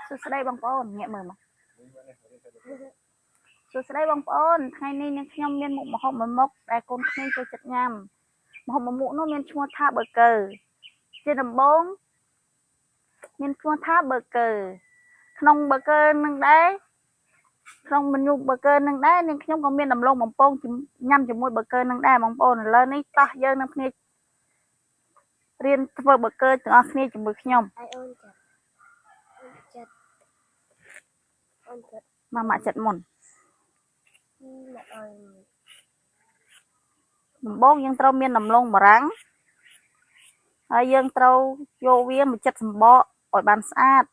สุดสดายบางปอนเงี้ยมือมาสุดสดายบางปอนไทยนี่เนี่ยขยมเมียนหมกมาหอมมันมกแต่คนขยมจะจัดงามมาหอมมาหมูน้องเมียนชัวท่าเบอร์เกอร์เจดำบงเมียนชัวท่าเบอร์เกอร์ขนมเบอร์เกอร์นึงได้ขนมมันอยู่เบอร์เกอร์นึงได้เนี่ยขยมก็เมียนดำลงบางปอนยำจะมวยเบอร์เกอร์นึงได้บางปอนแล้วนี่ต่อเยอะน้ำเนี่ยเรียนเบอร์เกอร์ถึงเอาเนี่ยจะมือขยมมาจัดหมดบงยังเต้าเมียนดำลงมารังยังเต้าโยเวียมาจัดสมบ่ออ่อยบานสะอาด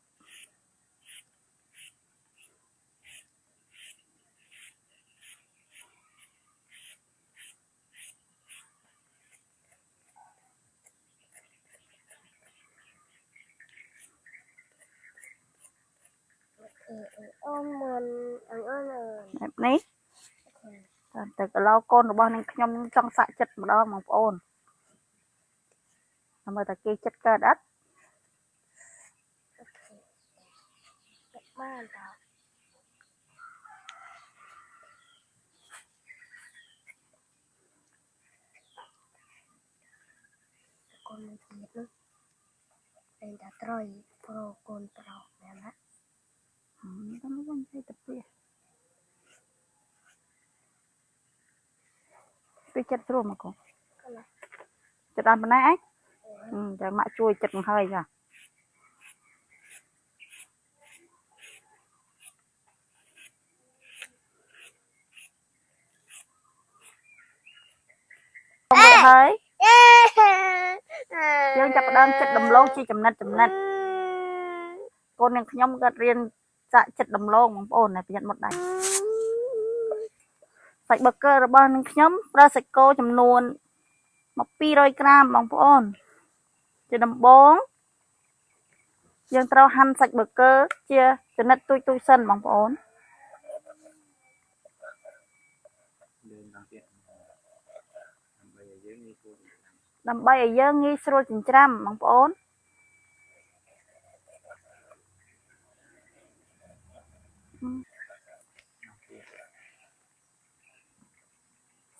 แบบนี้แต่ก็เราโกนរបស់នឹងខ្ញុំចង់សាក់ចិត្តម្ដងបងប្អូនដើម្បីតែគេចិត្តកើតអត់បានតើកូនមួយទៀតនោះតែតែត្រយប្រូកូនប្រុសមែនណាតាមវិញទៅទៅពីចិត្តស្រួលមកកូនចិត្តដល់ប៉ុណ្ណេះអីតែម៉ាក់ជួយចិត្តមកហើយចាហើយយើងចាប់ផ្ដើមចិត្តដំឡូងជាចំណិតកូននឹងខ្ញុំក៏រៀនសាក់ចិត្តដំឡូងបងប្អូនប្រយ័ត្នមុតដៃសាច់ប៊ឺហ្គឺរបស់នឹងខ្ញុំប្រើសាច់គោចំនួន200ក្រាមបងប្អូនជាដំបូងយើងត្រូវហាន់សាច់ប៊ឺហ្គឺជាចំណិតទូចសិនបងប្អូនដើម្បីឲ្យយើងងាយស្រួលចិញ្ច្រាំបងប្អូន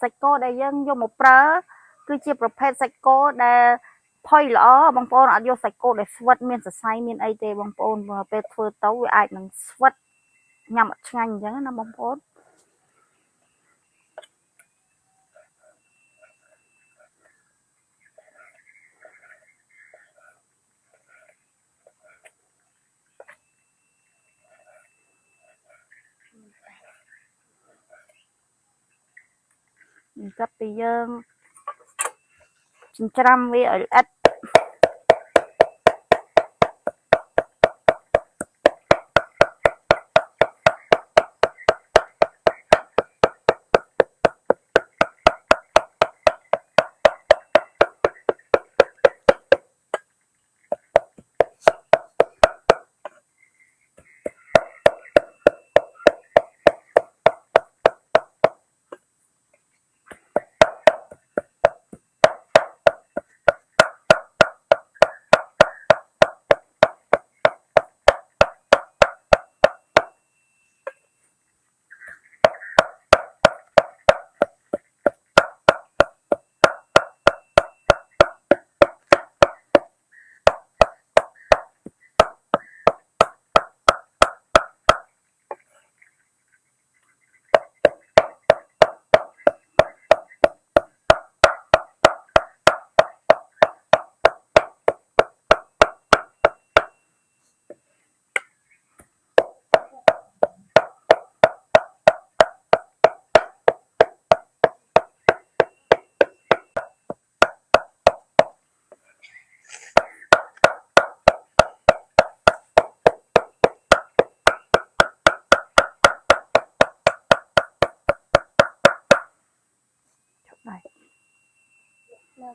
សាច់គោដែលយើងយកមកប្រើគឺជាប្រភេទសាច់គោដែលផុយល្អបងប្អូនអត់យកសាច់គោដែលស្វិតមានសរសៃមានអីទេបងប្អូនពេលធ្វើទៅវាអាចនឹងស្វិតញ៉ាំអត់ឆ្ងាញ់អញ្ចឹងណាបងប្អូនចាប់ពីយើងចិញ្ច្រាំវាឲ្យល្អិត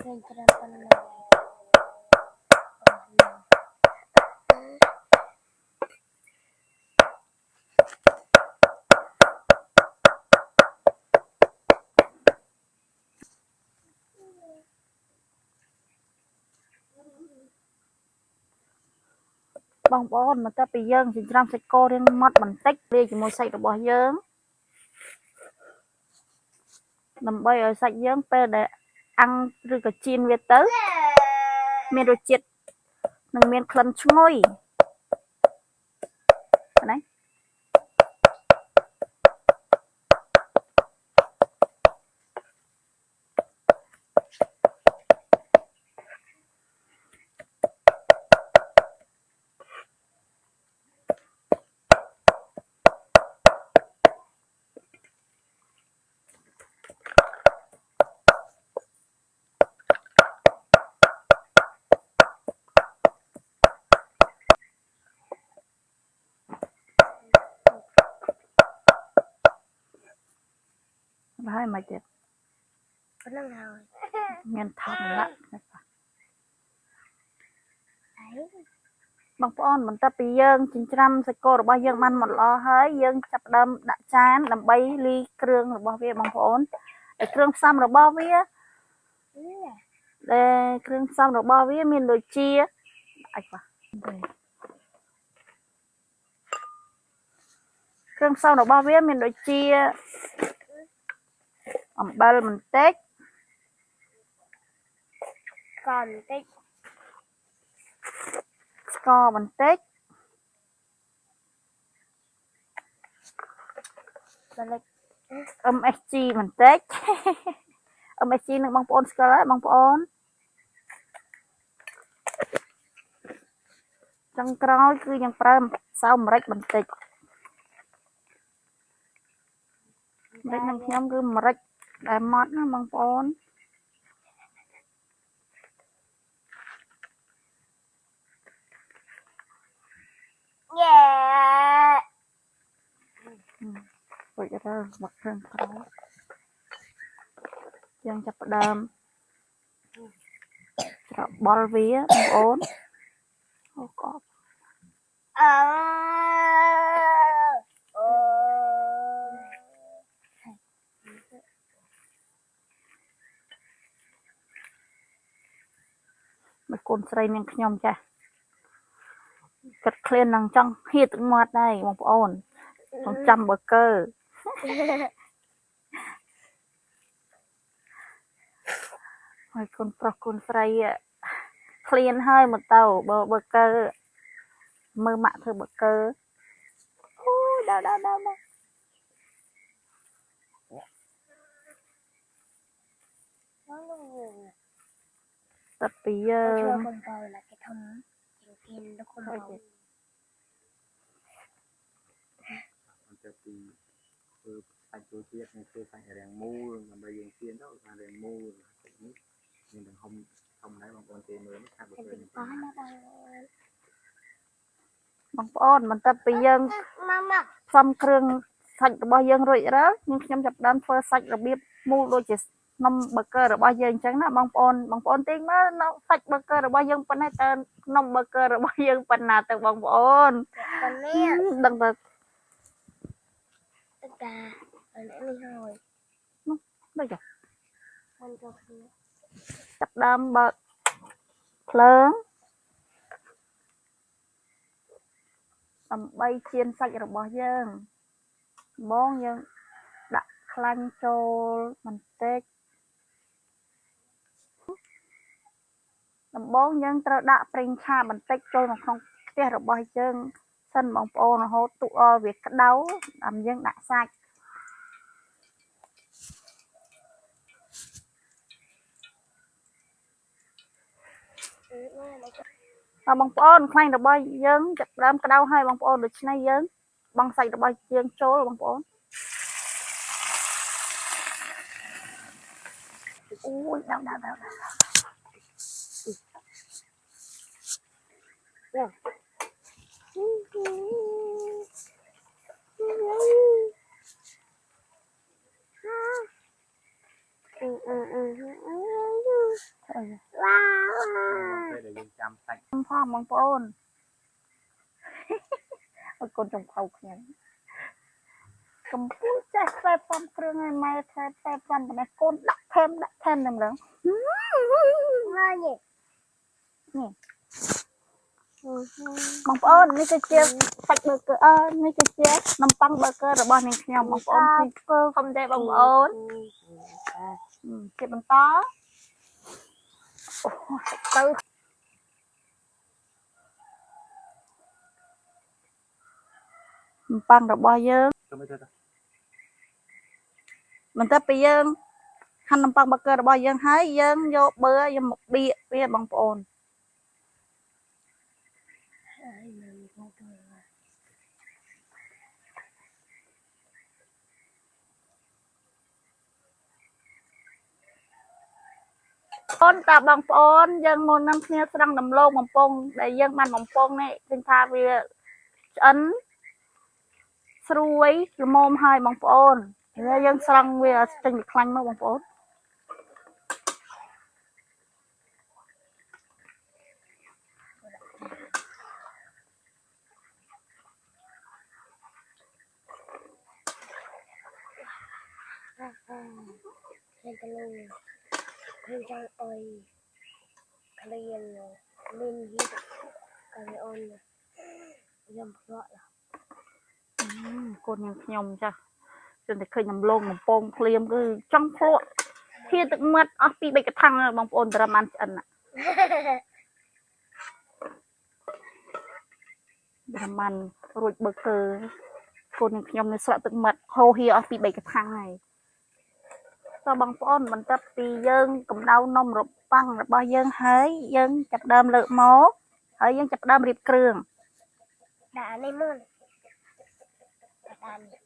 យើងច្រាំប៉ុណ្ណឹង bong bóng mà ta bị dương chỉ làm sạch cô đến mất bằng tích đi chỉ một sạch được bỏ dương nằm bay ở sạch dương pe để ăn rồi cả chiên việt tới miền rồi chết nâng miền khăn ngôi đấy hai mà chết miền thầm lặng bong bóng mình ta bị dương chỉ làm sạch cô rồi bao dương ăn một lò hơi dương chập đâm đã chán làm bay ly kêu rồi bao vía bong bóng để kêu xong rồi bao vía để kêu xong rồi bao vía miền đồi chia kêu xong rồi bao vía miền đồi chia bao mình tết còn tết co mình tết SG mình tết SGនឹងបងប្អូនស្គាល់ហើយបងប្អូនចុងក្រោយគឺយើងប្រើសៅម្រេចបន្តិចម្រេចនឹងខ្ញុំគឺម្រេចដែលម៉ត់ណាបងប្អូនយេរួចទៅមកគ្រឿងក្រោយយើងចាប់ផ្ដើមច្របល់វាបងប្អូនអូកបមកកូនស្រីនាងខ្ញុំចាស់គិតឃ្លាននឹងចង់ហៀទឹកមាត់ដែរបងប្អូនចង់ចាំបើកើហើយកូនប្រុសកូនស្រីឃ្លានហើយមកទៅបើកើមើលម៉ាក់ធ្វើបើកើអូដល់ตัดពីយើងកូនបើឡាគេធំជាងគេលោកកូនបើទៅពីធ្វើសាច់ចូលទៀតនឹងធ្វើសាច់រាងមូលដើម្បីយើងជៀនទៅថារាងមូលសាច់នេះមានទំហំធំដែរបងប្អូនគេមើលថាបើឃើញបងប្អូនបន្ទាប់ពីយើងផ្សំគ្រឿងសាច់របស់យើងរួចរាល់ខ្ញុំចាប់ដើមធ្វើសាច់របៀបមូលដូចជានំប៊ឺហ្គឺរបស់យើងអញ្ចឹងណាបងប្អូនទាញមើលនៅសាច់ប៊ឺហ្គឺរបស់យើងប៉ុណ្ណេះតើនំប៊ឺហ្គឺរបស់យើងប៉ុណ្ណាទៅបងប្អូនដឹងទៅតានេះហើយនោះដូចមិនចូលគ្នាចាប់ដើមបើកភ្លើងដើម្បីជៀនសាច់របស់យើងបងយើងដាក់ខ្លាញ់ចូលបន្តិចដំបូងយើងត្រូវដាក់ប្រេងឆាបន្តិចចូលនៅក្នុងខ្ទះរបស់យើងសិនបងប្អូនរហូតទុកឲ្យវាក្តៅដើម្បីយើងដាក់សាច់បងប្អូនខ្លាញ់របស់យើងចាប់ដើមក្តៅហើយបងប្អូនដូច្នេះយើងបង់សាច់របស់យើងចូលបងប្អូនអូយដល់ពេលយើងចាំសាច់ផងបងប្អូនអត់កូនចំខៅខ្ញុំកំពុងចេះខ្សែបំគ្រឿងឲ្យម៉ែខ្សែបំប៉ុណ្ណេះកូនដាក់ថែមតែម្ដងនេះ បងប្អូននេះគឺជាសាច់ប៊ឺហ្គឺនេះគឺជានំប៉័ងប៊ឺហ្គឺរបស់នាងខ្ញុំបងប្អូនធំទេបងប្អូនជាបន្តទៅនំប៉័ងរបស់យើងបន្ទាប់ពីយើងហាន់នំប៉័ងប៊ឺហ្គឺរបស់យើងហើយយើងយកប៊ឺយកមកបៀកវាបងប្អូនអូនតាបងប្អូនយើងមកនាំគ្នាស្រង់ដំឡូងបំពង់ដែលយើងបានបំពង់នេះឃើញថាវាឆ្អិនស្រួយល្មមហើយបងប្អូនហើយយើងស្រង់វាចេញពីខ្លាញ់មកបងប្អូនឃើញទៅលើឃើញចង់អុយក្លៀនមានយីក៏វាអូនខ្ញុំភ្លក់កូនយើងខ្ញុំចាស់ជិះតែឃើញដំឡូងបំពង់ភ្លាមគឺចង់ភ្លក់ធៀទឹកមាត់អស់ពី3កថាំងបងប្អូនត្រឹមបានឆ្អិនណាត្រឹមបានរួចប៊ឺហ្គឺកូនយើងខ្ញុំនៅស្រក់ទឹកមាត់ហូរហៀអស់ពី3កថាំងហើយតើបងប្អូនបន្ទាប់ពីយើងកម្ដៅនំរប៉័ងរបស់យើងហើយយើងចាប់ដើមលើកមកហើយយើងចាប់ដើមរៀបគ្រឿងដាក់នេះមុនដាក់នេះ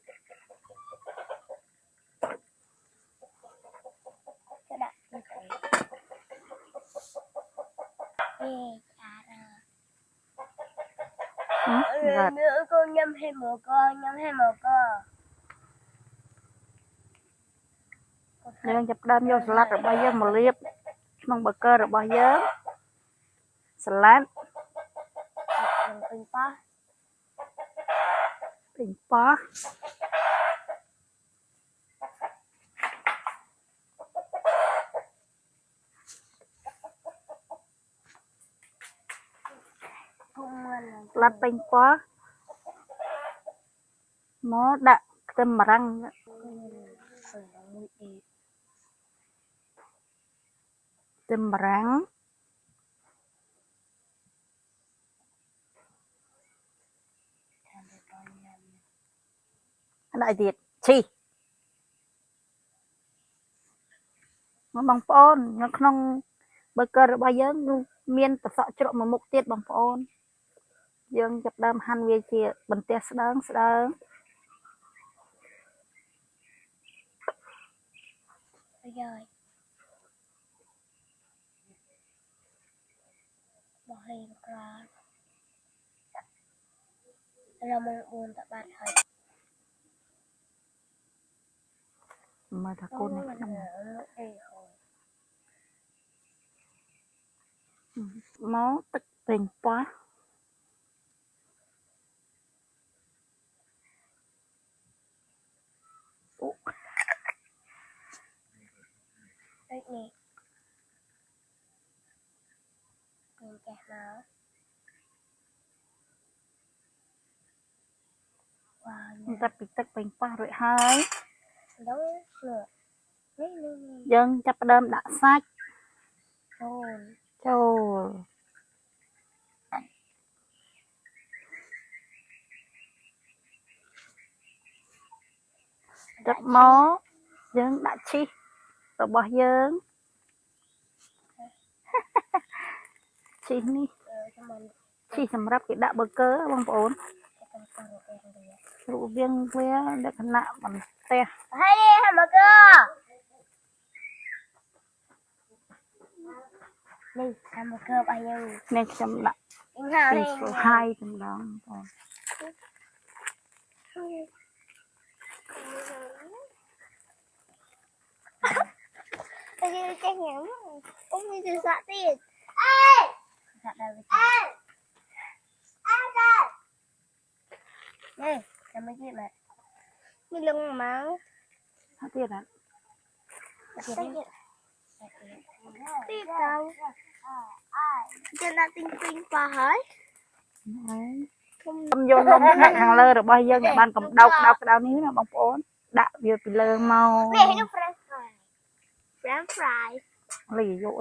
ដាក់នេះទៅកូនញ៉ាំហេម៉ូកយើងចាប់ដើមយកសាឡាត់របស់យើងមកលាបក្នុងប៊ឺហ្គឺរបស់យើងសាឡាត់ពេញប៉ោះសាឡាត់ពេញប៉ោះមកដាក់ខ្ទឹមបារាំងដាក់ទៀតឈីមកបងប្អូននៅក្នុងប៊ឺហ្គឺរបស់យើងមានតសក់ជ្រក់មួយមុខទៀតបងប្អូនយើងចាប់ដើមហាន់វាជាបន្ទះស្ដើងយាយបោះហេក្រៅរមង4តបាត់ហើយមើលថាកូននេះខ្ញុំមកទឹកពេញប៉ោះដូចនេះមានចេះមកតែពីទឹកពេញប៉ោះរួចហើយដល់យើងចាប់ផ្ដើមដាក់សាច់ចូលទឹកមកយើងដាក់ឈីសរបស់យើងឈីសនេះឈីសសម្រាប់គេដាក់ប៊ឺហ្គឺបងប្អូនរូបរាងវាលក្ខណៈបន្ទះហើយហាម៉ាហ្គើនេះហាម៉ាហ្គើរបស់យើងនេះខ្ញុំដាក់ពីស្ហាយចម្ដងបងតែយើងចេះញ៉ាំអូមានទៅសាក់ទៀតសាក់ដល់នេះចាំមកទៀតបាទមានលងមកថាទៀតណាទៀតទៅចាំដាក់ទិញពេញប៉ះហើយ Cầm vô nôm ngại hàng lơ rồi bao dân bạn cầm đau cái đau ní là bông ốm đã vừa bị lơ màu Mẹ nó French fries. French fries. lì dội